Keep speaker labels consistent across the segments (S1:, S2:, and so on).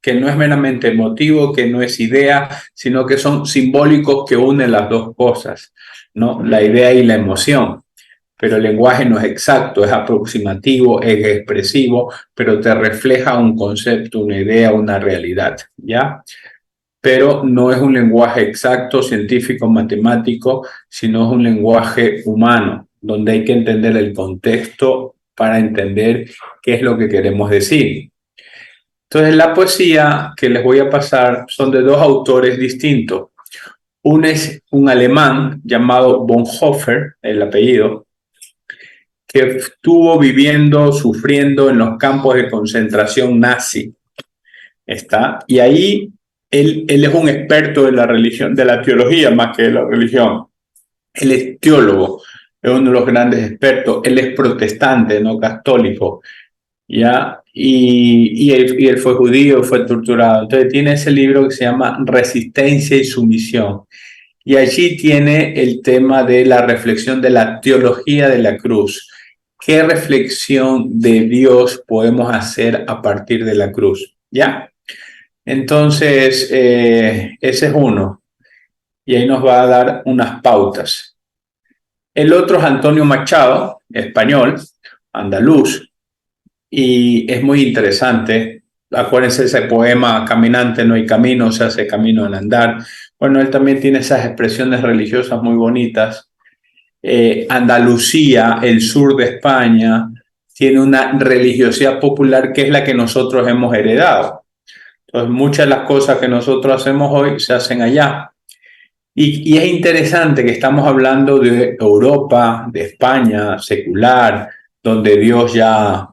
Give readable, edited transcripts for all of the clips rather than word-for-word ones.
S1: que no es meramente emotivo, que no es idea, sino que son simbólicos que unen las dos cosas, ¿no? La idea y la emoción. Pero el lenguaje no es exacto, es aproximativo, es expresivo, pero te refleja un concepto, una idea, una realidad, ¿ya? Pero no es un lenguaje exacto, científico, matemático, sino es un lenguaje humano, donde hay que entender el contexto para entender qué es lo que queremos decir. Entonces, la poesía que les voy a pasar son de dos autores distintos. Uno es un alemán llamado Bonhoeffer, el apellido, que estuvo viviendo, sufriendo en los campos de concentración nazi. ¿Está? Y ahí él es un experto de la religión, de la teología más que de la religión. Él es teólogo, es uno de los grandes expertos. Él es protestante, no católico. ¿Ya? Y él fue judío, fue torturado. Entonces tiene ese libro que se llama Resistencia y Sumisión. Y allí tiene el tema de la reflexión de la teología de la cruz. ¿Qué reflexión de Dios podemos hacer a partir de la cruz? ¿Ya? Entonces, ese es uno. Y ahí nos va a dar unas pautas. El otro es Antonio Machado, español, andaluz, y es muy interesante. Acuérdense ese poema, caminante no hay camino, se hace camino al andar. Bueno, él también tiene esas expresiones religiosas muy bonitas. Andalucía, el sur de España, tiene una religiosidad popular que es la que nosotros hemos heredado. Entonces, muchas de las cosas que nosotros hacemos hoy se hacen allá. Y es interesante que estamos hablando de Europa, de España, secular, donde Dios ya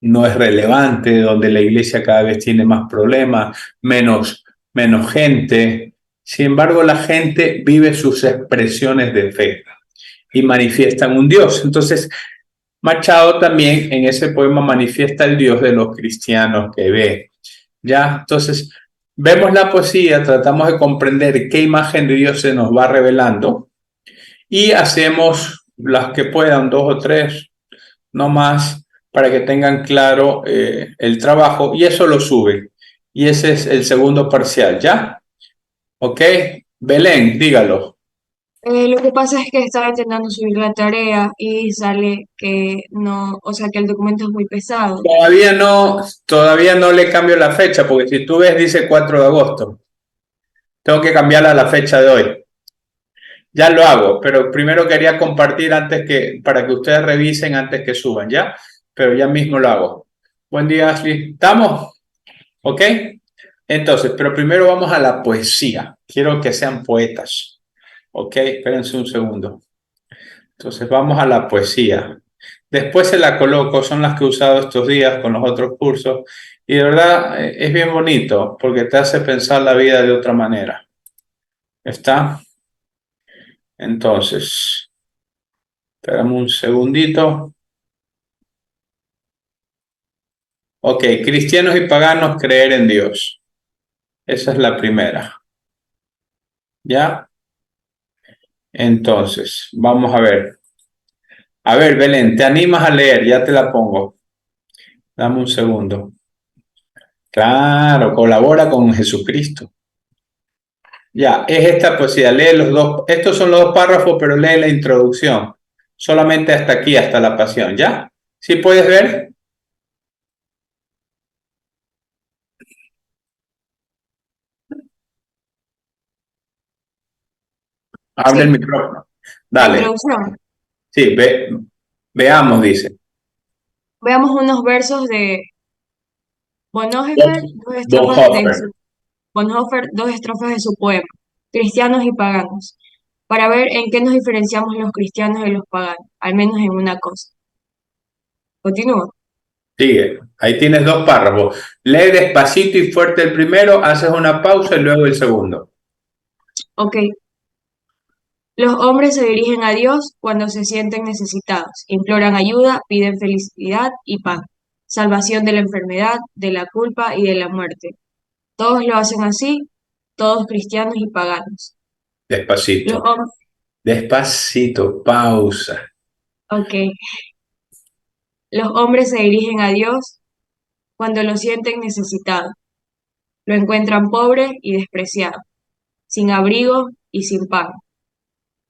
S1: no es relevante, donde la iglesia cada vez tiene más problemas, menos gente. Sin embargo, la gente vive sus expresiones de fe y manifiestan un Dios. Entonces, Machado también en ese poema manifiesta el Dios de los cristianos que ve. ¿Ya? Entonces, vemos la poesía, tratamos de comprender qué imagen de Dios se nos va revelando y hacemos las que puedan, dos o tres, no más, para que tengan claro el trabajo y eso lo suben. Y ese es el segundo parcial, ¿ya? ¿Ok? Belén, dígalo.
S2: Lo que pasa es que estaba intentando subir la tarea y sale que no, o sea, que el documento es muy pesado.
S1: Todavía no le cambio la fecha, porque si tú ves, dice 4 de agosto. Tengo que cambiarla a la fecha de hoy. Ya lo hago, pero primero quería compartir para que ustedes revisen antes que suban, ¿ya? Pero ya mismo lo hago. Buen día, Ashley. ¿Estamos? ¿Ok? Entonces, pero primero vamos a la poesía. Quiero que sean poetas. ¿Ok? Espérense un segundo. Entonces, vamos a la poesía. Después se la coloco, son las que he usado estos días con los otros cursos. Y de verdad es bien bonito porque te hace pensar la vida de otra manera. ¿Está? Entonces, espérame un segundito. Ok, cristianos y paganos creer en Dios. Esa es la primera. ¿Ya? Entonces, vamos a ver. A ver, Belén, ¿te animas a leer? Ya te la pongo. Dame un segundo. Claro, colabora con Jesucristo. Ya, es esta poesía. Lee los dos. Estos son los dos párrafos, pero lee la introducción. Solamente hasta aquí, hasta la pasión. ¿Ya? ¿Sí puedes ver? Abre el
S2: Sí,
S1: micrófono.
S2: la
S1: Dale.
S2: introducción.
S1: Sí, veamos, dice.
S2: Veamos unos versos de Bonhoeffer,
S1: Bonhoeffer.
S2: Dos estrofas de su poema, Cristianos y paganos, para ver en qué nos diferenciamos los cristianos de los paganos, al menos en una cosa. Continúa.
S1: Sigue. Ahí tienes dos párrafos. Lee despacito y fuerte el primero, haces una pausa y luego el segundo.
S2: Ok. Los hombres se dirigen a Dios cuando se sienten necesitados, imploran ayuda, piden felicidad y paz, salvación de la enfermedad, de la culpa y de la muerte. Todos lo hacen así, todos cristianos y paganos. Los
S1: Despacito.
S2: hom-
S1: Despacito, pausa.
S2: ok. Los hombres se dirigen a Dios cuando lo sienten necesitado. Lo encuentran pobre y despreciado, sin abrigo y sin pan.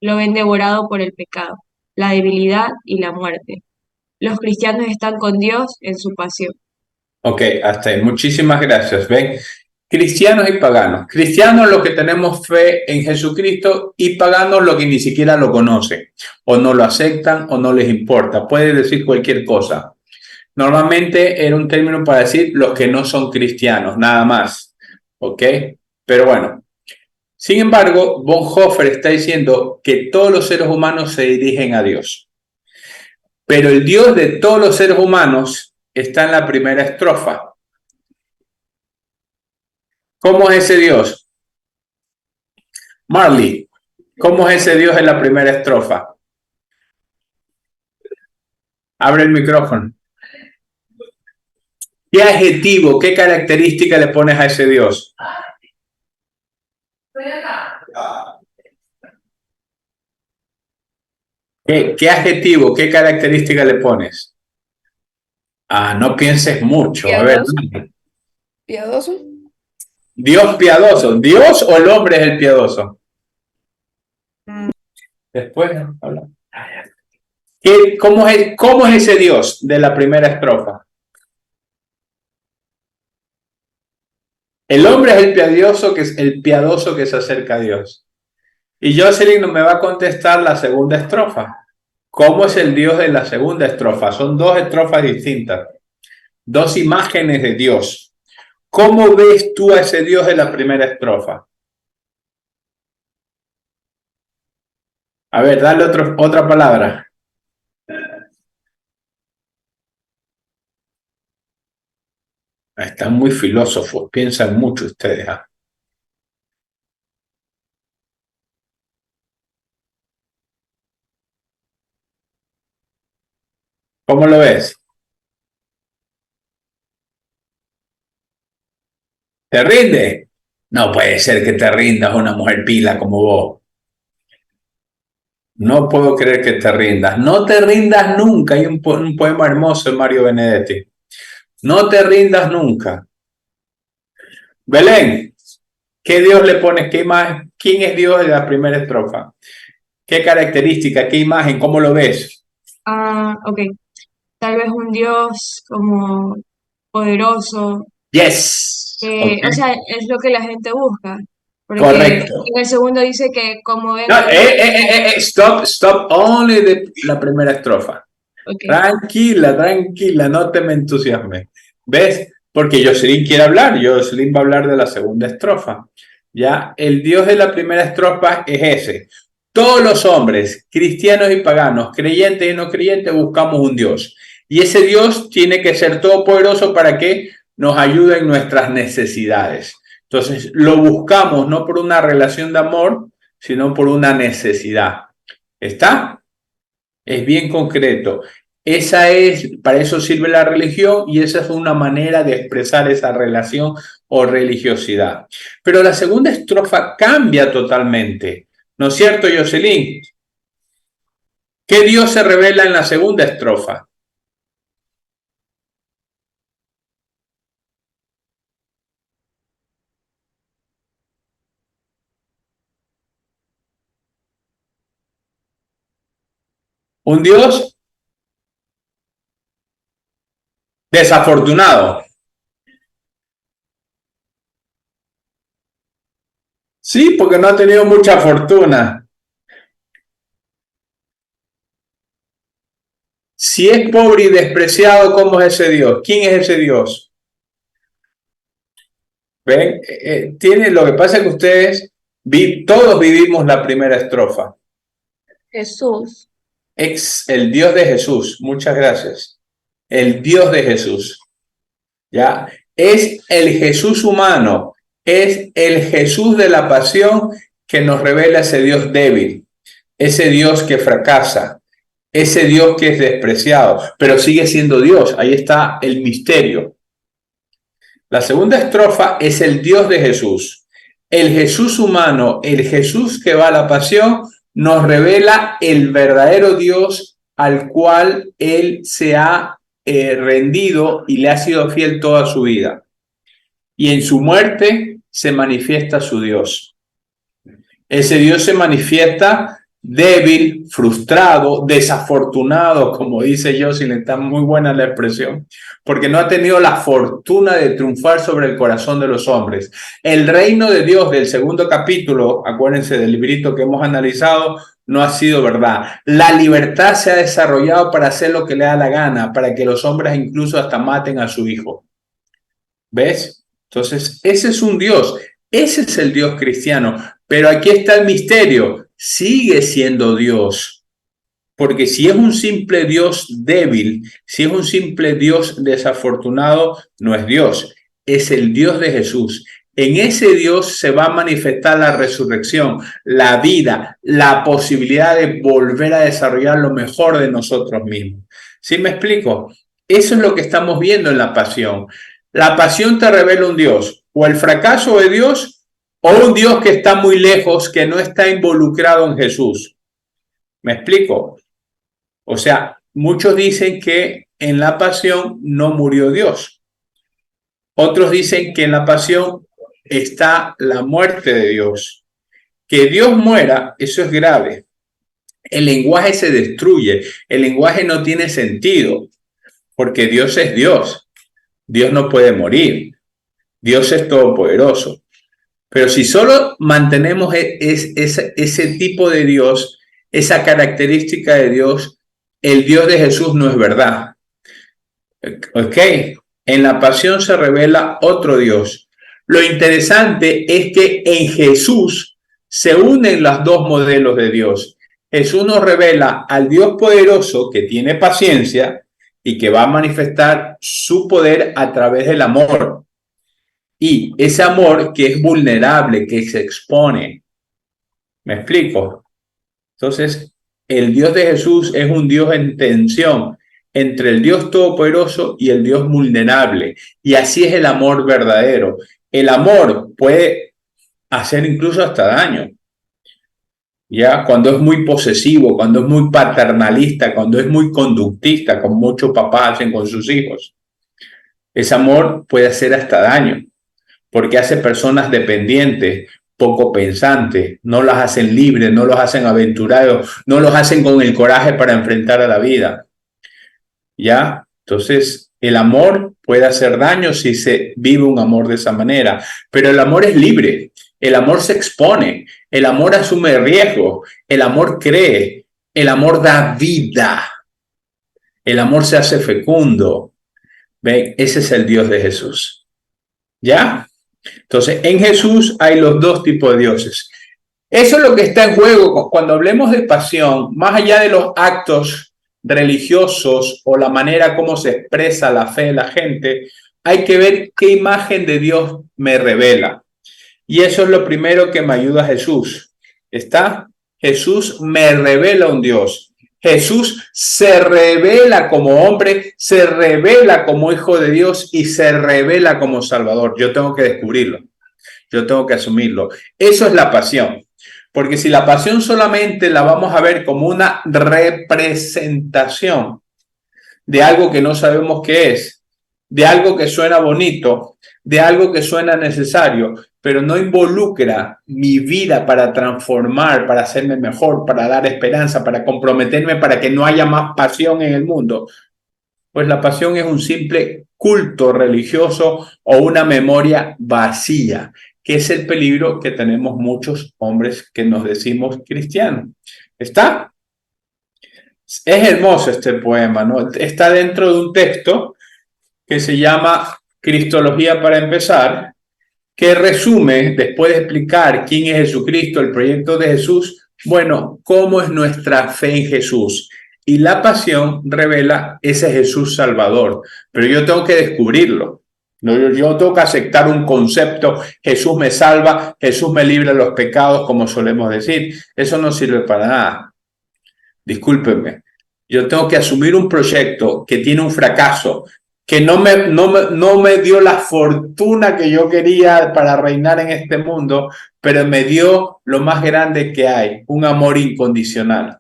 S2: Lo ven devorado por el pecado, la debilidad y la muerte. Los cristianos están con Dios en su pasión.
S1: Ok, hasta ahí. Muchísimas gracias. ¿Ven? Cristianos y paganos. Cristianos los que tenemos fe en Jesucristo y paganos los que ni siquiera lo conocen o no lo aceptan o no les importa. Puede decir cualquier cosa. Normalmente era un término para decir los que no son cristianos, nada más. ¿Ok? Pero bueno. Sin embargo, Bonhoeffer está diciendo que todos los seres humanos se dirigen a Dios. Pero el Dios de todos los seres humanos está en la primera estrofa. ¿Cómo es ese Dios? Marley, ¿cómo es ese Dios en la primera estrofa? Abre el micrófono. ¿Qué adjetivo, qué característica le pones a ese Dios? ¿Qué adjetivo, qué característica le pones? Ah, no pienses mucho. A ver.
S3: Piadoso. Piadoso.
S1: Dios piadoso. ¿Dios o el hombre es el piadoso? Después hablamos. ¿Cómo es ese Dios de la primera estrofa? El hombre es el piadoso que se acerca a Dios. Y Jocelyn me va a contestar la segunda estrofa. ¿Cómo es el Dios de la segunda estrofa? Son dos estrofas distintas, dos imágenes de Dios. ¿Cómo ves tú a ese Dios de la primera estrofa? A ver, dale otra palabra. Están muy filósofos, piensan mucho ustedes. ¿Ah? ¿Cómo lo ves? ¿Te rinde? No puede ser que te rindas una mujer pila como vos. No puedo creer que te rindas. No te rindas nunca. Hay un poema hermoso de Mario Benedetti. No te rindas nunca. Belén, ¿qué Dios le pones? ¿Qué imagen? ¿Quién es Dios en la primera estrofa? ¿Qué característica? ¿Qué imagen? ¿Cómo lo ves?
S2: Ok. Tal vez un Dios como poderoso,
S1: Yes. Okay.
S2: o sea, es lo que la gente busca. Porque
S1: Correcto.
S2: en el segundo dice que como ven
S1: No,
S2: a
S1: stop only de la primera estrofa.
S2: Okay.
S1: Tranquila, no te me entusiasmes. ¿Ves? Porque Jocelyn quiere hablar, Jocelyn va a hablar de la segunda estrofa. Ya, el Dios de la primera estrofa es ese. Todos los hombres, cristianos y paganos, creyentes y no creyentes, buscamos un Dios. Y ese Dios tiene que ser todopoderoso para que nos ayude en nuestras necesidades. Entonces, lo buscamos no por una relación de amor, sino por una necesidad. ¿Está? Es bien concreto. Para eso sirve la religión y esa es una manera de expresar esa relación o religiosidad. Pero la segunda estrofa cambia totalmente. ¿No es cierto, Jocelyn? ¿Qué Dios se revela en la segunda estrofa? Un Dios desafortunado. Sí, porque no ha tenido mucha fortuna. Si es pobre y despreciado, ¿cómo es ese Dios? ¿Quién es ese Dios? ¿Ven? Lo que pasa es que ustedes, todos vivimos la primera estrofa.
S3: Jesús.
S1: El Dios de Jesús, muchas gracias. El Dios de Jesús, ¿ya? Es el Jesús humano, es el Jesús de la pasión que nos revela ese Dios débil, ese Dios que fracasa, ese Dios que es despreciado, pero sigue siendo Dios. Ahí está el misterio. La segunda estrofa es el Dios de Jesús. El Jesús humano, el Jesús que va a la pasión, nos revela el verdadero Dios al cual Él se ha rendido y le ha sido fiel toda su vida. y en su muerte se manifiesta su Dios. Ese Dios se manifiesta débil, frustrado, desafortunado, como dice Jocelyn, está muy buena la expresión, porque no ha tenido la fortuna de triunfar sobre el corazón de los hombres. El reino de Dios del segundo capítulo, acuérdense del librito que hemos analizado, no ha sido verdad. La libertad se ha desarrollado para hacer lo que le da la gana, para que los hombres incluso hasta maten a su hijo. ¿Ves? Entonces, ese es un Dios, ese es el Dios cristiano, pero aquí está el misterio, sigue siendo Dios, porque si es un simple Dios débil, si es un simple Dios desafortunado, no es Dios, es el Dios de Jesús. En ese Dios se va a manifestar la resurrección, la vida, la posibilidad de volver a desarrollar lo mejor de nosotros mismos. ¿Sí me explico? Eso es lo que estamos viendo en la pasión. La pasión te revela un Dios, o el fracaso de Dios, o un Dios que está muy lejos, que no está involucrado en Jesús. ¿Me explico? O sea, muchos dicen que en la pasión no murió Dios. Otros dicen que en la pasión está la muerte de Dios. Que Dios muera, eso es grave. El lenguaje se destruye, el lenguaje no tiene sentido, porque Dios es Dios. Dios no puede morir. Dios es todopoderoso. Pero si solo mantenemos ese tipo de Dios, esa característica de Dios, el Dios de Jesús no es verdad. ¿Ok? En la pasión se revela otro Dios. Lo interesante es que en Jesús se unen los dos modelos de Dios. Jesús nos revela al Dios poderoso que tiene paciencia y que va a manifestar su poder a través del amor. Y ese amor que es vulnerable, que se expone. ¿Me explico? Entonces, el Dios de Jesús es un Dios en tensión entre el Dios todopoderoso y el Dios vulnerable. Y así es el amor verdadero. El amor puede hacer incluso hasta daño. Ya cuando es muy posesivo, cuando es muy paternalista, cuando es muy conductista, como muchos papás hacen con sus hijos. Ese amor puede hacer hasta daño, porque hace personas dependientes, poco pensantes, no las hacen libres, no los hacen aventurados, no los hacen con el coraje para enfrentar a la vida. ¿Ya? Entonces, el amor puede hacer daño si se vive un amor de esa manera, pero el amor es libre, el amor se expone, el amor asume riesgo, el amor cree, el amor da vida, el amor se hace fecundo. ¿Ven? Ese es el Dios de Jesús. ¿Ya? Entonces, en Jesús hay los dos tipos de dioses. Eso es lo que está en juego cuando hablemos de pasión, más allá de los actos religiosos o la manera como se expresa la fe de la gente, hay que ver qué imagen de Dios me revela. Y eso es lo primero que me ayuda a Jesús. ¿Está? Jesús me revela un Dios. Jesús se revela como hombre, se revela como hijo de Dios y se revela como Salvador. Yo tengo que descubrirlo. Yo tengo que asumirlo. Eso es la pasión. Porque si la pasión solamente la vamos a ver como una representación de algo que no sabemos qué es, de algo que suena bonito, de algo que suena necesario, pero no involucra mi vida para transformar, para hacerme mejor, para dar esperanza, para comprometerme, para que no haya más pasión en el mundo, pues la pasión es un simple culto religioso o una memoria vacía, que es el peligro que tenemos muchos hombres que nos decimos cristianos. ¿Está? Es hermoso este poema, ¿no? Está dentro de un texto que se llama Cristología para empezar, que resume, después de explicar quién es Jesucristo, el proyecto de Jesús, bueno, cómo es nuestra fe en Jesús. Y la pasión revela ese Jesús Salvador, pero yo tengo que descubrirlo. No, yo tengo que aceptar un concepto, Jesús me salva, Jesús me libra de los pecados, como solemos decir. Eso no sirve para nada. Discúlpenme. Yo tengo que asumir un proyecto que tiene un fracaso, que no me dio la fortuna que yo quería para reinar en este mundo, pero me dio lo más grande que hay, un amor incondicional.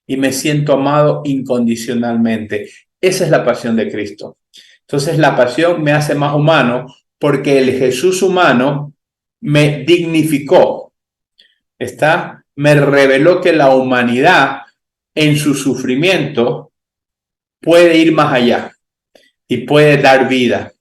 S1: Y me siento amado incondicionalmente. Esa es la pasión de Cristo. Entonces la pasión me hace más humano porque el Jesús humano me dignificó, me reveló que la humanidad en su sufrimiento puede ir más allá y puede dar vida.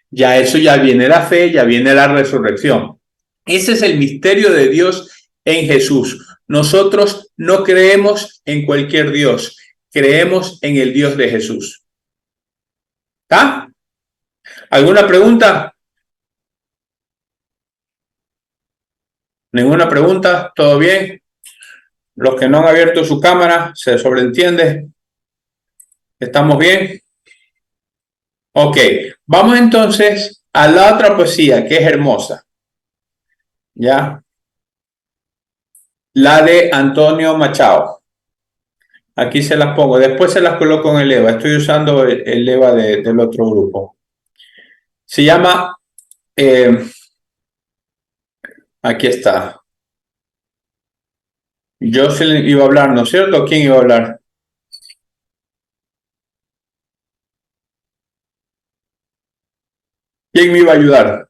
S1: Ya eso ya viene la fe, ya viene la resurrección. Ese es el misterio de Dios en Jesús. Nosotros no creemos en cualquier Dios, creemos en el Dios de Jesús. ¿Está? ¿Alguna pregunta? ¿Ninguna pregunta? ¿Todo bien? Los que no han abierto su cámara, ¿se sobreentiende? ¿Estamos bien? Ok, vamos entonces a la otra poesía que es hermosa. ¿Ya? La de Antonio Machado. Aquí se las pongo, después se las coloco en el EVA. Estoy usando el EVA del otro grupo. Se llama, aquí está. Yo se le iba a hablar, ¿no es cierto? ¿Quién iba a hablar? ¿Quién me iba a ayudar?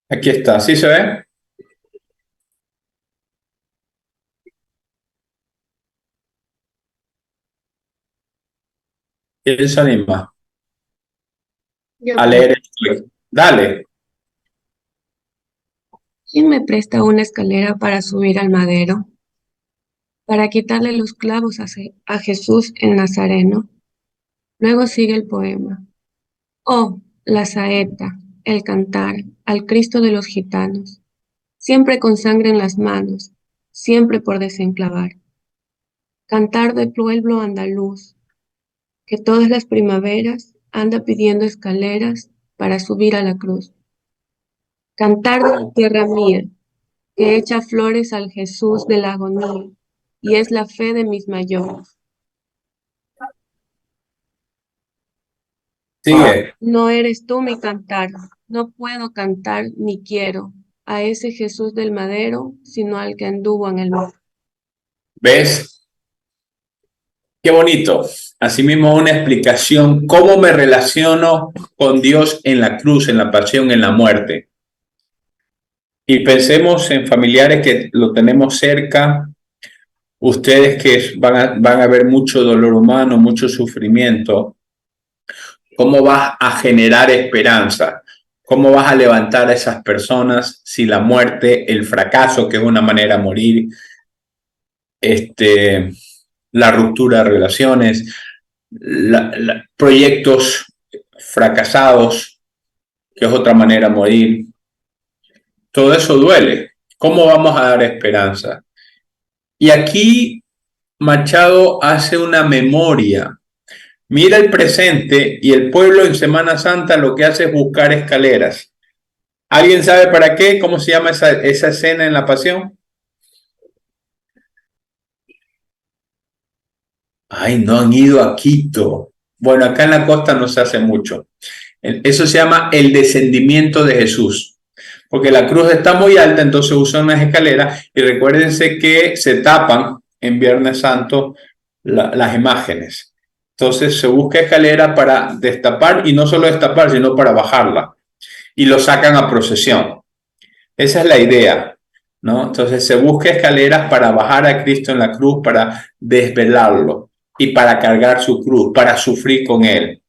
S1: Aquí está, ¿sí se ve? ¿Quién se anima a leer esto? Dale.
S4: ¿Quién me presta una escalera para subir al madero? Para quitarle los clavos a Jesús el Nazareno. Luego sigue el poema. Oh, la saeta, el cantar, al Cristo de los gitanos, siempre con sangre en las manos, siempre por desenclavar. Cantar del pueblo andaluz, que todas las primaveras anda pidiendo escaleras para subir a la cruz. Cantar de la tierra mía, que echa flores al Jesús de la agonía, y es la fe de mis mayores.
S1: Sigue.
S4: No eres tú mi cantar, no puedo cantar ni quiero a ese Jesús del madero, sino al que anduvo en el mar.
S1: ¿Ves? Qué bonito. Asimismo, una explicación, cómo me relaciono con Dios en la cruz, en la pasión, en la muerte. Y pensemos en familiares que lo tenemos cerca, ustedes que van a ver mucho dolor humano, mucho sufrimiento. ¿Cómo vas a generar esperanza? ¿Cómo vas a levantar a esas personas si la muerte, el fracaso, que es una manera de morir, la ruptura de relaciones, proyectos fracasados, que es otra manera de morir? Todo eso duele. ¿Cómo vamos a dar esperanza? Y aquí Machado hace una memoria. Mira el presente y el pueblo en Semana Santa lo que hace es buscar escaleras. ¿Alguien sabe para qué? ¿Cómo se llama esa escena en la Pasión? Ay, no han ido a Quito. Bueno, acá en la costa no se hace mucho. Eso se llama el descendimiento de Jesús. Porque la cruz está muy alta, entonces usan unas escaleras. Y recuérdense que se tapan en Viernes Santo las imágenes. Entonces se busca escalera para destapar, y no solo destapar, sino para bajarla. Y lo sacan a procesión. Esa es la idea, ¿no? Entonces se busca escaleras para bajar a Cristo en la cruz, para desvelarlo y para cargar su cruz, para sufrir con él.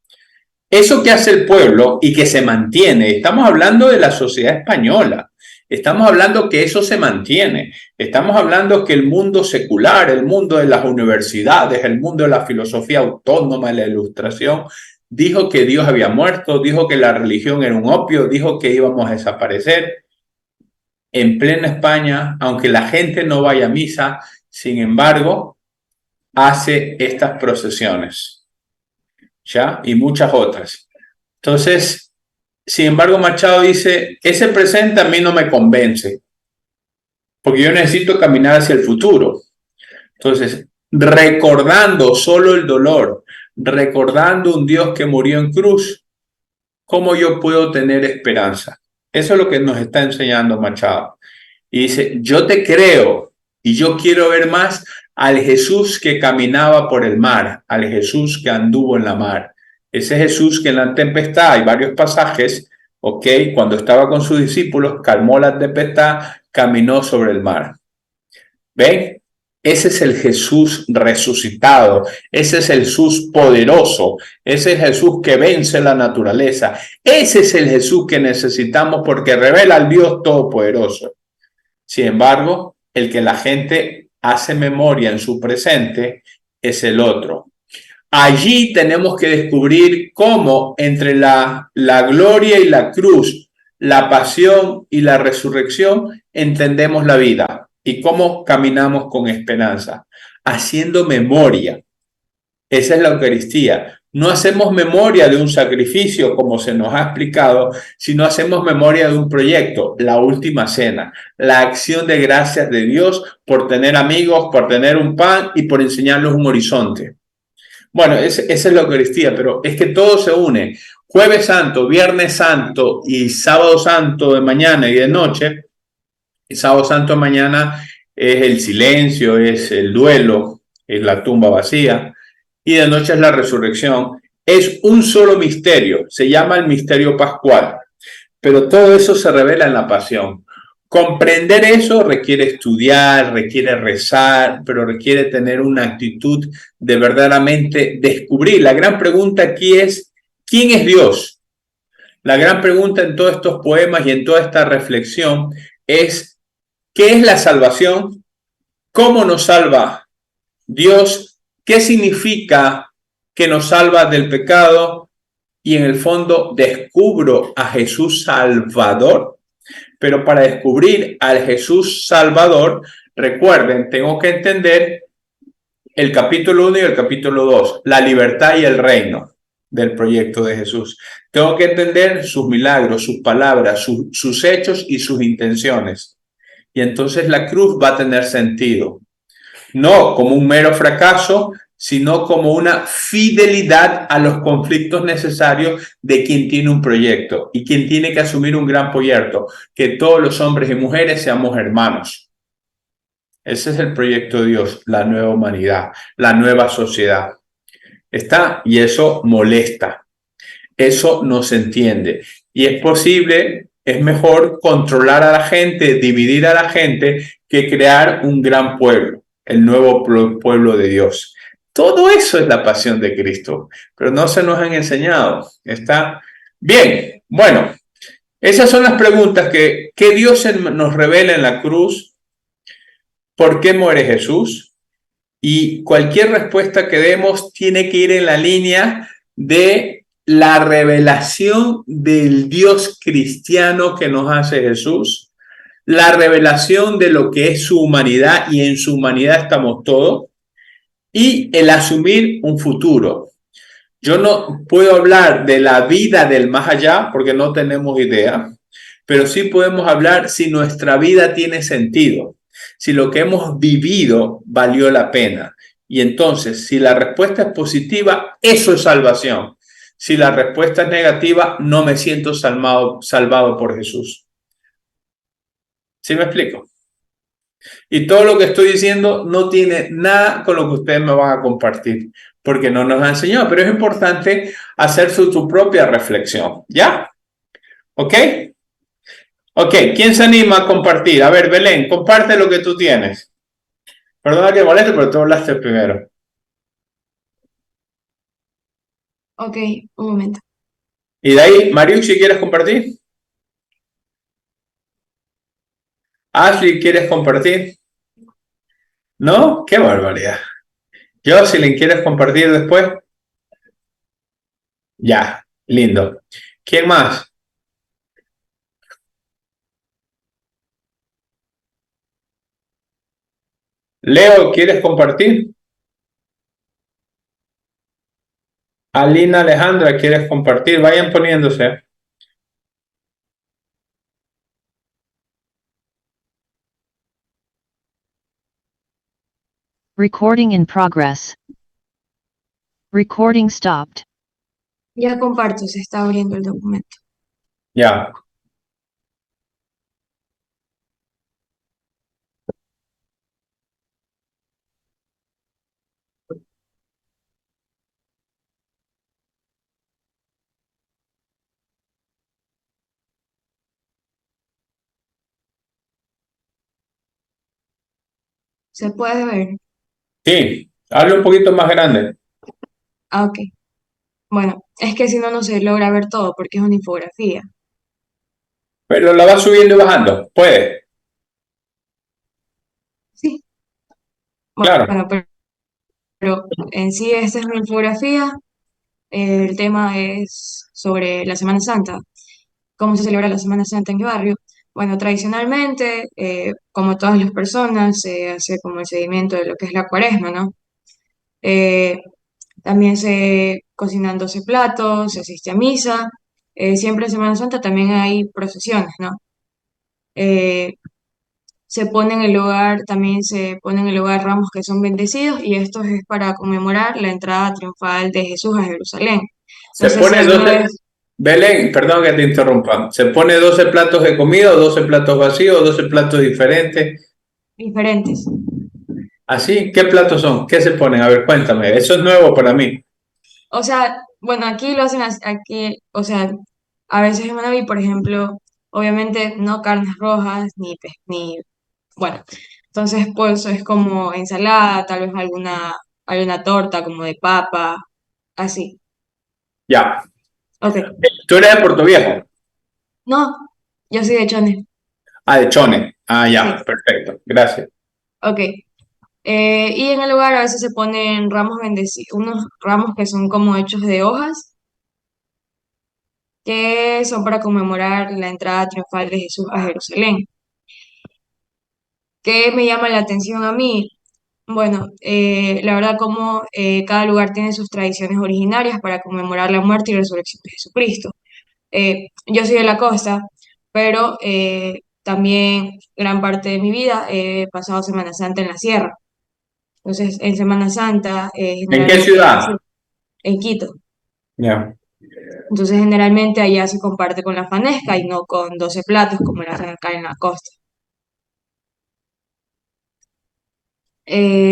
S1: Eso que hace el pueblo y que se mantiene, estamos hablando de la sociedad española, estamos hablando que eso se mantiene, estamos hablando que el mundo secular, el mundo de las universidades, el mundo de la filosofía autónoma, de la ilustración, dijo que Dios había muerto, dijo que la religión era un opio, dijo que íbamos a desaparecer. En plena España, aunque la gente no vaya a misa, sin embargo, hace estas procesiones, ¿ya? Y muchas otras. Entonces, sin embargo, Machado dice, ese presente a mí no me convence, porque yo necesito caminar hacia el futuro. Entonces, recordando solo el dolor, recordando un Dios que murió en cruz, ¿cómo yo puedo tener esperanza? Eso es lo que nos está enseñando Machado. Y dice, yo te creo y yo quiero ver más al Jesús que caminaba por el mar, al Jesús que anduvo en la mar. Ese Jesús que en la tempestad, hay varios pasajes, ¿ok? Cuando estaba con sus discípulos, calmó la tempestad, caminó sobre el mar. ¿Ven? Ese es el Jesús resucitado, ese es el Jesús poderoso, ese es el Jesús que vence la naturaleza, ese es el Jesús que necesitamos porque revela al Dios todopoderoso. Sin embargo, el que la gente hace memoria en su presente es el otro. Allí tenemos que descubrir cómo entre la gloria y la cruz, la pasión y la resurrección, entendemos la vida y cómo caminamos con esperanza, haciendo memoria. Esa es la Eucaristía. No hacemos memoria de un sacrificio, como se nos ha explicado, sino hacemos memoria de un proyecto, la última cena, la acción de gracias de Dios por tener amigos, por tener un pan y por enseñarnos un horizonte. Bueno, esa es la Eucaristía, pero es que todo se une. Jueves Santo, Viernes Santo y Sábado Santo de mañana y de noche. El Sábado Santo de mañana es el silencio, es el duelo, es la tumba vacía. Y de noche es la resurrección. Es un solo misterio, se llama el misterio pascual. Pero todo eso se revela en la pasión. Comprender eso requiere estudiar, requiere rezar, pero requiere tener una actitud de verdaderamente descubrir. La gran pregunta aquí es, ¿quién es Dios? La gran pregunta en todos estos poemas y en toda esta reflexión es, ¿qué es la salvación? ¿Cómo nos salva Dios? ¿Qué significa que nos salva del pecado? Y en el fondo descubro a Jesús Salvador. Pero para descubrir al Jesús Salvador, recuerden, tengo que entender el capítulo 1 y el capítulo 2, la libertad y el reino del proyecto de Jesús. Tengo que entender sus milagros, sus palabras, sus hechos y sus intenciones. Y entonces la cruz va a tener sentido. No como un mero fracaso, sino como una fidelidad a los conflictos necesarios de quien tiene un proyecto y quien tiene que asumir un gran proyecto, que todos los hombres y mujeres seamos hermanos. Ese es el proyecto de Dios, la nueva humanidad, la nueva sociedad. Está, y eso molesta, eso no se entiende. Y es posible, es mejor controlar a la gente, dividir a la gente, que crear un gran pueblo, el nuevo pueblo de Dios. Todo eso es la pasión de Cristo, pero no se nos han enseñado. ¿Está bien? Bueno, esas son las preguntas que Dios nos revela en la cruz. ¿Por qué muere Jesús? Y cualquier respuesta que demos tiene que ir en la línea de la revelación del Dios cristiano que nos hace Jesús, la revelación de lo que es su humanidad, y en su humanidad estamos todos, y el asumir un futuro. Yo no puedo hablar de la vida del más allá porque no tenemos idea, pero sí podemos hablar si nuestra vida tiene sentido, si lo que hemos vivido valió la pena. Y entonces, si la respuesta es positiva, eso es salvación. Si la respuesta es negativa, no me siento salvado por Jesús. ¿Sí me explico? Y todo lo que estoy diciendo no tiene nada con lo que ustedes me van a compartir, porque no nos ha enseñado, pero es importante hacer tu propia reflexión, ¿ya? ¿Ok? Ok, ¿quién se anima a compartir? A ver, Belén, comparte lo que tú tienes. Perdona que moleste, pero tú hablaste primero.
S2: Ok, un momento.
S1: Y de ahí, Mariux, si quieres compartir. Ashley, ¿quieres compartir? ¿No? ¡Qué barbaridad! Jocelyn, ¿quieres compartir después? Ya, lindo. ¿Quién más? Leo, ¿quieres compartir? Alina Alejandra, ¿quieres compartir? Vayan poniéndose.
S5: Recording in progress. Recording stopped.
S2: Ya comparto, se está abriendo el documento.
S1: Ya.
S2: ¿Se puede ver?
S1: Sí, hazlo un poquito más grande.
S2: Ah, ok. Bueno, es que si no, no se logra ver todo porque es una infografía.
S1: Pero la vas subiendo y bajando. Puede,
S2: Sí.
S1: claro.
S2: Bueno, pero en sí esta es una infografía. El tema es sobre la Semana Santa, cómo se celebra la Semana Santa en mi barrio. Bueno, tradicionalmente, como todas las personas, se hace como el seguimiento de lo que es la cuaresma, ¿no? Eh, También se cocinan 12 platos, se asiste a misa. Siempre en Semana Santa también hay procesiones, ¿no? Eh, Se pone en el hogar, también se ponen en el hogar ramos que son bendecidos y esto es para conmemorar la entrada triunfal de Jesús a Jerusalén. No
S1: Se
S2: sé si
S1: pone
S2: alguna
S1: 12,
S2: vez,
S1: Belén, perdón que te interrumpa. Se pone 12 platos de comida o 12 platos vacíos o 12 platos diferentes.
S2: diferentes.
S1: ¿Así? ¿Qué platos son? ¿Qué se ponen? A ver, cuéntame. Eso es nuevo para mí.
S2: O sea, bueno, aquí lo hacen aquí, o sea, a veces en Manaví, por ejemplo, obviamente no carnes rojas ni, bueno, entonces pues es como ensalada, tal vez alguna torta como de papa, así.
S1: Ya.
S2: Ok.
S1: Tú eres de Puerto Viejo.
S2: No, yo soy de Chone.
S1: Ah, de Chone. Ah, ya.
S2: Sí,
S1: Perfecto. Gracias.
S2: ok. Y en el lugar a veces se ponen ramos bendecidos, unos ramos que son como hechos de hojas, que son para conmemorar la entrada triunfal de Jesús a Jerusalén. ¿Qué me llama la atención a mí? Bueno, la verdad como cada lugar tiene sus tradiciones originarias para conmemorar la muerte y resurrección de Jesucristo. Yo soy de la costa, pero también gran parte de mi vida he pasado Semana Santa en la sierra. Entonces, en Semana Santa,
S1: ¿En qué
S2: generalmente allá
S1: ciudad?
S2: en Quito.
S1: Ya.
S2: Entonces, generalmente allá se comparte con la fanesca y no con 12 platos como lo hacen acá en la costa.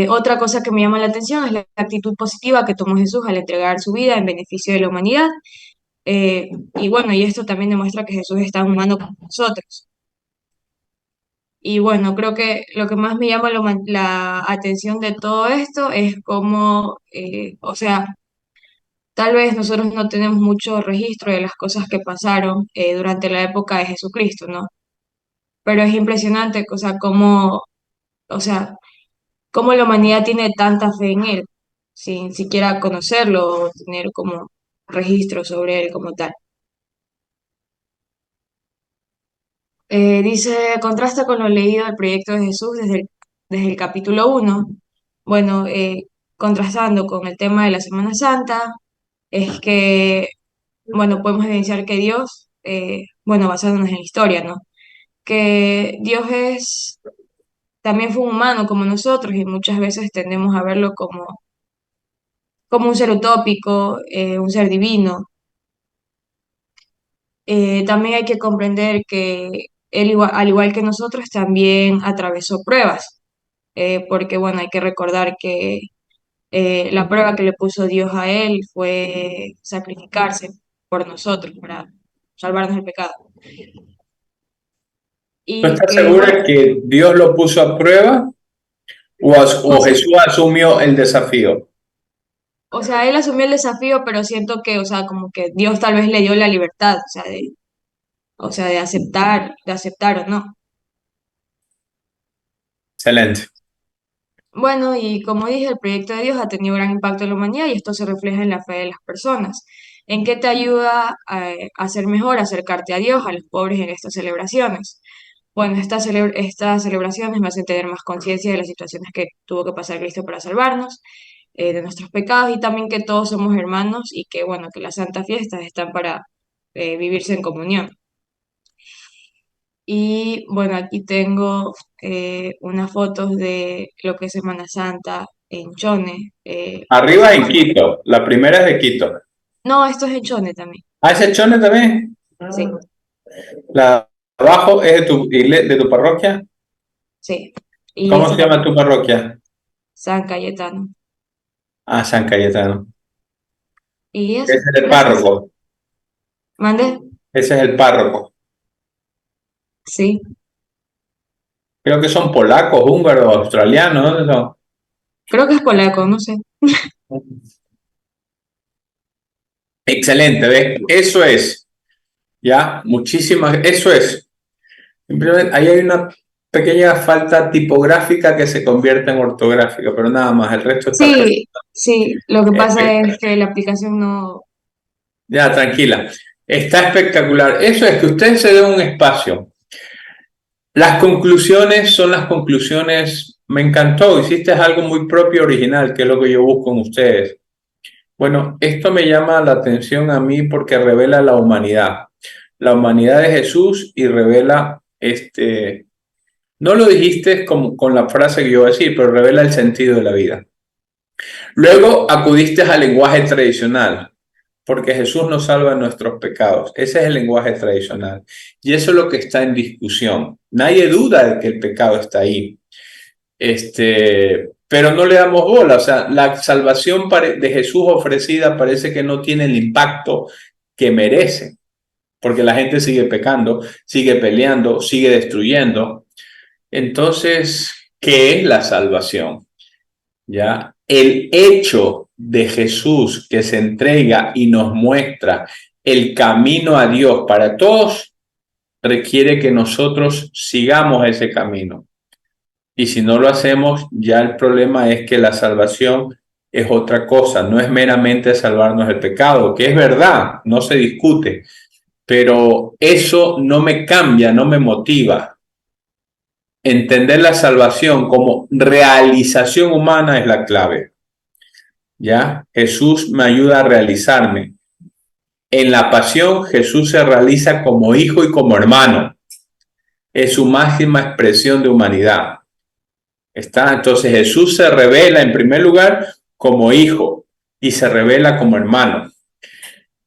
S2: Otra cosa que me llama la atención es la actitud positiva que tomó Jesús al entregar su vida en beneficio de la humanidad. Y bueno, y esto también demuestra que Jesús es tan humano como nosotros. Y bueno, creo que lo que más me llama la atención de todo esto es cómo, o sea, tal vez nosotros no tenemos mucho registro de las cosas que pasaron durante la época de Jesucristo, ¿no? Pero es impresionante, o sea, o sea, cómo la humanidad tiene tanta fe en él, sin siquiera conocerlo o tener como registro sobre él como tal. Dice, contrasta con lo leído del proyecto de Jesús desde el capítulo 1. Bueno, contrastando con el tema de la Semana Santa, es que, bueno, podemos evidenciar que Dios, bueno, basándonos en la historia, ¿no? Que Dios también fue un humano como nosotros y muchas veces tendemos a verlo como un ser utópico, un ser divino. También hay que comprender que él, al igual que nosotros, también atravesó pruebas, porque bueno, hay que recordar que la prueba que le puso Dios a él fue sacrificarse por nosotros, para salvarnos del pecado.
S1: ¿Tú
S2: Y
S1: estás
S2: que bueno,
S1: segura que Dios lo puso a prueba o
S2: o
S1: Jesús asumió el desafío?
S2: o sea, él asumió el desafío, pero siento que, o sea, como que Dios tal vez le dio la libertad, o sea, de aceptar o no.
S1: Excelente.
S2: Bueno, y como dije, el proyecto de Dios ha tenido gran impacto en la humanidad y esto se refleja en la fe de las personas. ¿En qué te ayuda a ser mejor, a acercarte a Dios, a los pobres en estas celebraciones? Bueno, estas celebraciones me hacen tener más conciencia de las situaciones que tuvo que pasar Cristo para salvarnos, de nuestros pecados y también que todos somos hermanos y que, bueno, que las santas fiestas están para vivirse en comunión. Y bueno, aquí tengo unas fotos de lo que es Semana Santa en Chone.
S1: Arriba en Quito. La primera es de Quito.
S2: No, esto es en Chone también.
S1: Ah, ese es Chone también.
S2: Sí,
S1: La de abajo es de tu parroquia.
S2: sí. Y
S1: ¿Cómo
S2: esto
S1: se llama
S2: también,
S1: tu parroquia?
S2: San Cayetano.
S1: Ah, San Cayetano.
S2: Y
S1: Ese
S2: eso,
S1: es el
S2: gracias.
S1: párroco.
S2: ¿Mande?
S1: Ese es el párroco.
S2: Sí.
S1: Creo que son polacos, húngaros, australianos, ¿dónde son?
S2: Creo que es polaco, no sé.
S1: Excelente, ¿ves? Eso es, ya, muchísimas, eso es. Simplemente ahí hay una pequeña falta tipográfica que se convierte en ortográfica, pero nada más, el resto está perfecto.
S2: Sí, sí, lo que pasa
S1: Eh,
S2: es que la aplicación no...
S1: Ya, tranquila. Está espectacular. Eso es que usted se dé un espacio. Las conclusiones son las conclusiones. Me encantó, hiciste algo muy propio, original, que es lo que yo busco en ustedes. Bueno, esto me llama la atención a mí porque revela la humanidad de Jesús y revela, no lo dijiste como, con la frase que yo voy a decir, pero revela el sentido de la vida. Luego acudiste al lenguaje tradicional, porque Jesús nos salva de nuestros pecados. Ese es el lenguaje tradicional. Y eso es lo que está en discusión. Nadie duda de que el pecado está ahí. Pero no le damos bola. O sea, la salvación de Jesús ofrecida parece que no tiene el impacto que merece, porque la gente sigue pecando, sigue peleando, sigue destruyendo. Entonces, ¿qué es la salvación? ¿Ya? El hecho de Jesús que se entrega y nos muestra el camino a Dios para todos requiere que nosotros sigamos ese camino. Y si no lo hacemos, ya el problema es que la salvación es otra cosa, no es meramente salvarnos del pecado, que es verdad, no se discute, pero eso no me cambia, no me motiva. Entender la salvación como realización humana es la clave. ¿Ya? Jesús me ayuda a realizarme. En la pasión, Jesús se realiza como hijo y como hermano. Es su máxima expresión de humanidad. ¿Está? Entonces Jesús se revela en primer lugar como hijo y se revela como hermano.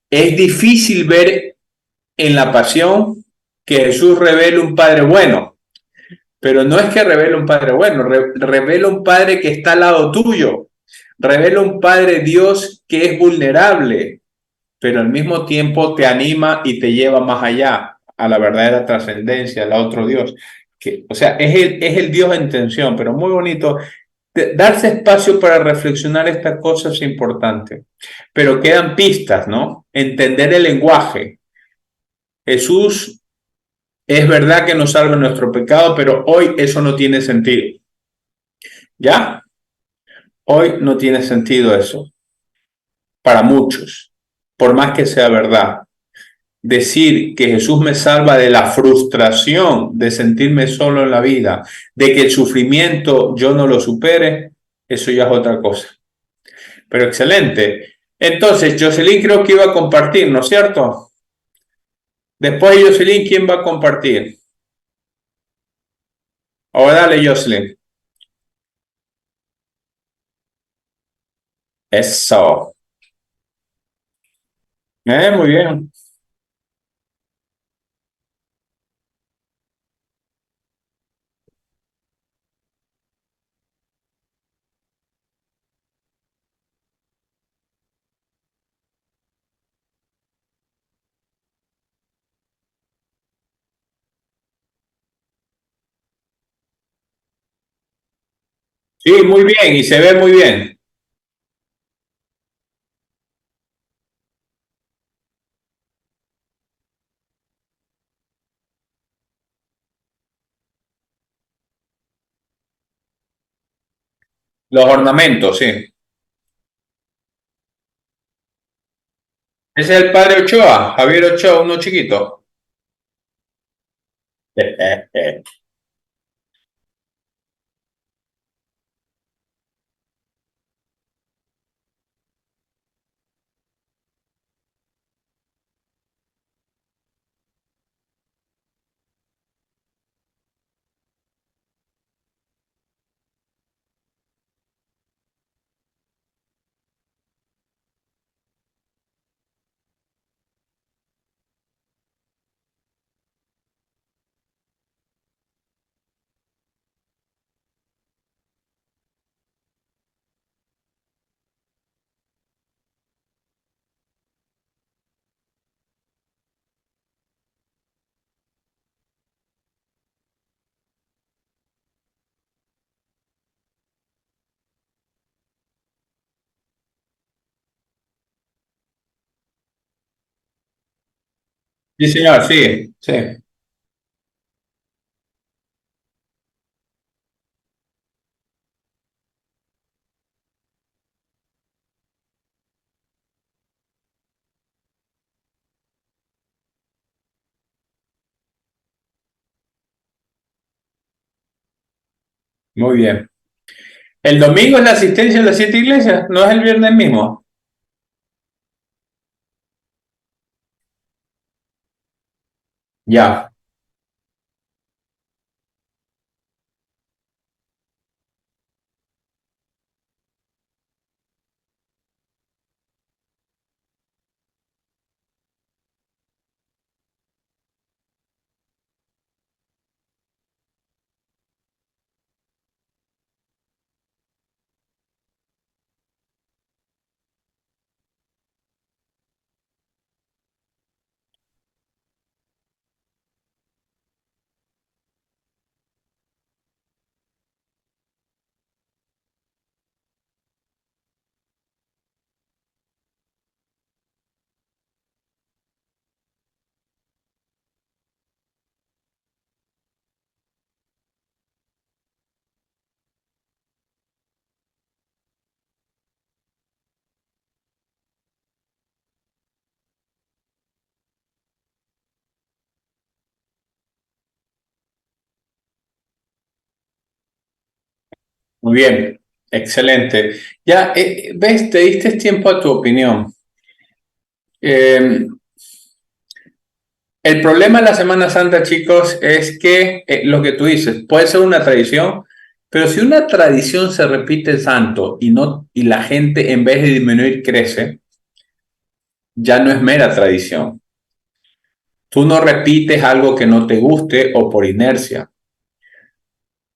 S1: Es difícil ver en la pasión que Jesús revele un padre bueno, pero no es que revele un padre bueno, revela un padre que está al lado tuyo, revela un padre Dios que es vulnerable, pero al mismo tiempo te anima y te lleva más allá, a la verdadera trascendencia, al otro Dios. O sea, es el Dios en tensión, pero muy bonito. Darse espacio para reflexionar estas cosas es importante, pero quedan pistas, ¿no? Entender el lenguaje. Jesús es verdad que nos salva nuestro pecado, pero hoy eso no tiene sentido. ¿Ya? Hoy no tiene sentido eso para muchos, por más que sea verdad. Decir que Jesús me salva de la frustración de sentirme solo en la vida, de que el sufrimiento yo no lo supere, eso ya es otra cosa. Pero excelente. Entonces, Jocelyn creo que iba a compartir, ¿no es cierto? Después de Jocelyn, ¿quién va a compartir? Ahora dale, Jocelyn. Eso. Muy bien. Sí, muy bien, y se ve muy bien. Los ornamentos, sí. Ese es el padre Ochoa, Javier Ochoa, uno chiquito. Sí, señor, sí, sí. Muy bien. ¿El domingo es la asistencia a las 7 iglesias? ¿No es el viernes mismo? Ya. Muy bien. Excelente. Ya, ves, te diste tiempo a tu opinión. Eh, el problema de la Semana Santa, chicos, es que lo que tú dices puede ser una tradición, pero si una tradición se repite tanto y la gente en vez de disminuir crece, ya no es mera tradición. Tú no repites algo que no te guste o por inercia,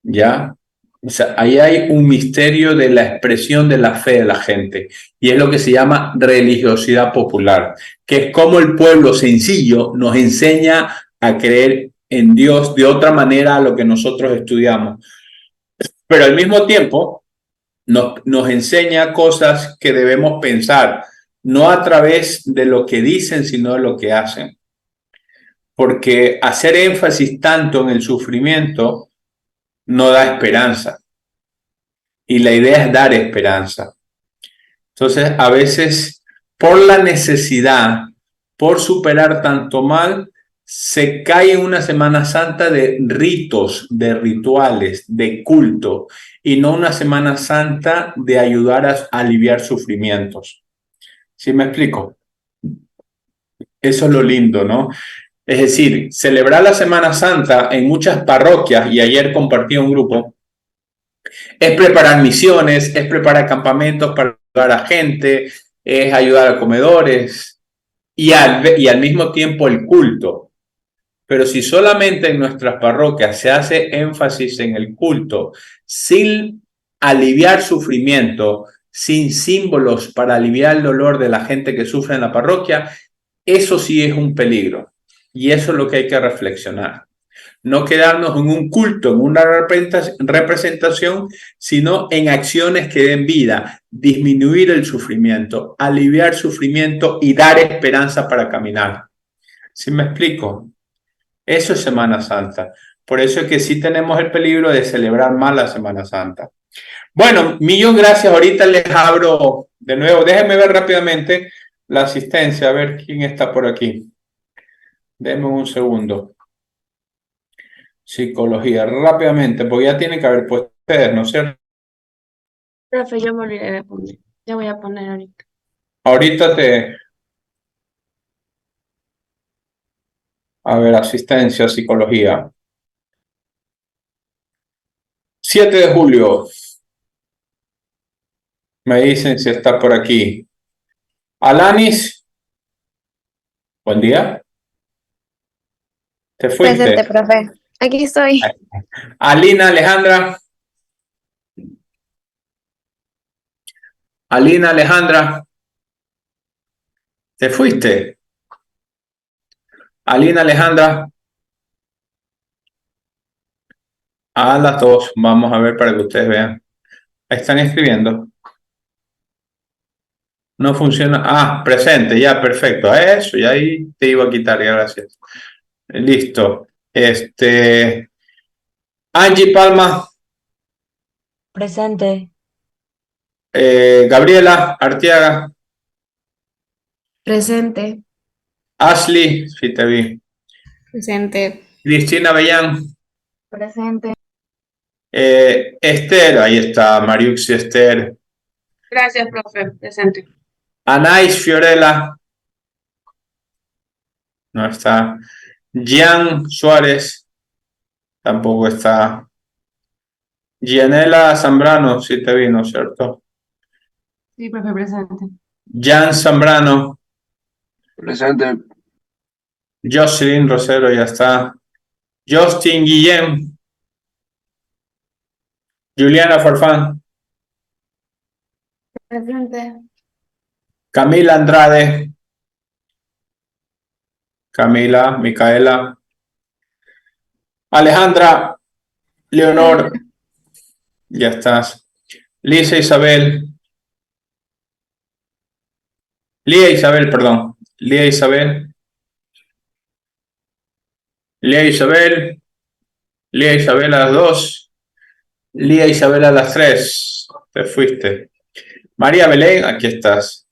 S1: ¿ya? O sea, ahí hay un misterio de la expresión de la fe de la gente y es lo que se llama religiosidad popular, que es como el pueblo sencillo nos enseña a creer en Dios de otra manera a lo que nosotros estudiamos, pero al mismo tiempo nos enseña cosas que debemos pensar, no a través de lo que dicen, sino de lo que hacen, porque hacer énfasis tanto en el sufrimiento no da esperanza y la idea es dar esperanza. Entonces, a veces, por la necesidad, por superar tanto mal, se cae en una Semana Santa de ritos, de rituales, de culto, y no una Semana Santa de ayudar a aliviar sufrimientos. ¿Sí me explico? Eso es lo lindo, ¿no? Es decir, celebrar la Semana Santa en muchas parroquias, y ayer compartí un grupo, es preparar misiones, es preparar campamentos para ayudar a gente, es ayudar a comedores y al mismo tiempo el culto. Pero si solamente en nuestras parroquias se hace énfasis en el culto, sin aliviar sufrimiento, sin símbolos para aliviar el dolor de la gente que sufre en la parroquia, eso sí es un peligro. Y eso es lo que hay que reflexionar. No quedarnos en un culto, en una representación, sino en acciones que den vida, disminuir el sufrimiento, aliviar sufrimiento y dar esperanza para caminar. ¿Sí me explico? Eso es Semana Santa. Por eso es que sí tenemos el peligro de celebrar mal la Semana Santa. Bueno, millón gracias. Ahorita les abro de nuevo. Déjenme ver rápidamente la asistencia, a ver quién está por aquí. Denme un segundo. Psicología, rápidamente, porque ya tienen que haber puesto ustedes, ¿no es cierto?
S4: Profe, yo me olvidé de poner. Ya voy a poner ahorita.
S1: Ahorita a ver, asistencia, psicología. 7 de julio, me dicen si está por aquí. Alanis, buen día. ¿Te
S6: Presente,
S1: fuiste?
S6: profe. Aquí estoy.
S1: Alina Alejandra. Alina Alejandra, ¿te fuiste? Alina Alejandra, a las dos, vamos a ver para que ustedes vean. Ahí están escribiendo. No funciona. Ah, presente, ya, perfecto. Eso, y ahí te iba a quitar, ya, gracias. Listo. Angie Palma,
S4: Presente.
S1: Gabriela Arteaga,
S3: Presente.
S1: Ashley, sí te vi.
S3: Presente.
S1: Cristina Bellán,
S3: Presente.
S1: Esther, ahí está, Mariuxi Esther.
S4: Gracias, profe. Presente.
S1: Anais Fiorella, no está. Gian Suárez, tampoco está. Gianela Zambrano, sí te vi, ¿no es cierto?
S4: Sí, profe, presente.
S1: Jan Zambrano,
S6: Presente.
S1: Jocelyn Rosero, ya está. Justin Guillem, Juliana Farfán,
S3: Presente.
S1: Camila Andrade, Camila, Micaela, Alejandra, Leonor, ya estás. Lisa Isabel, Lía Isabel, perdón. Lía Isabel, Lía Isabel, Lía Isabel a las 2, Lía Isabel a las 3. Te fuiste. María Belén, aquí estás.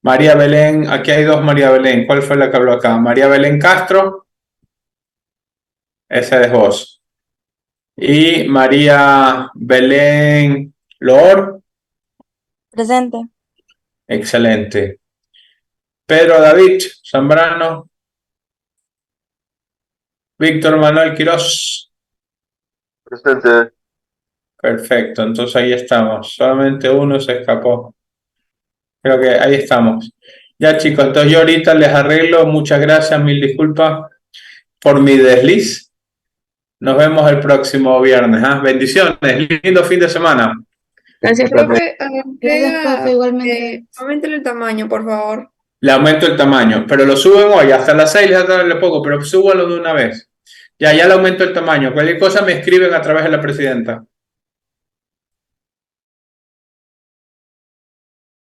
S1: María Belén, aquí hay dos María Belén. ¿Cuál fue la que habló acá? María Belén Castro, esa es vos. Y María Belén Loor,
S3: Presente.
S1: excelente. Pedro David Zambrano, Víctor Manuel Quirós,
S6: Presente.
S1: perfecto, entonces ahí estamos. Solamente uno se escapó. Creo que ahí estamos. Ya chicos, entonces yo ahorita les arreglo. Muchas gracias, mil disculpas por mi desliz. Nos vemos el próximo viernes. Bendiciones, lindo fin de semana.
S4: Gracias, profe.
S3: Profe,
S2: Gracias, profe, igualmente.
S3: aumenten el tamaño, por favor.
S1: Le aumento el tamaño, pero lo suben hoy, hasta las 6 le pongo, pero súbalo de una vez. Ya le aumento el tamaño. Cualquier cosa me escriben a través de la presidenta.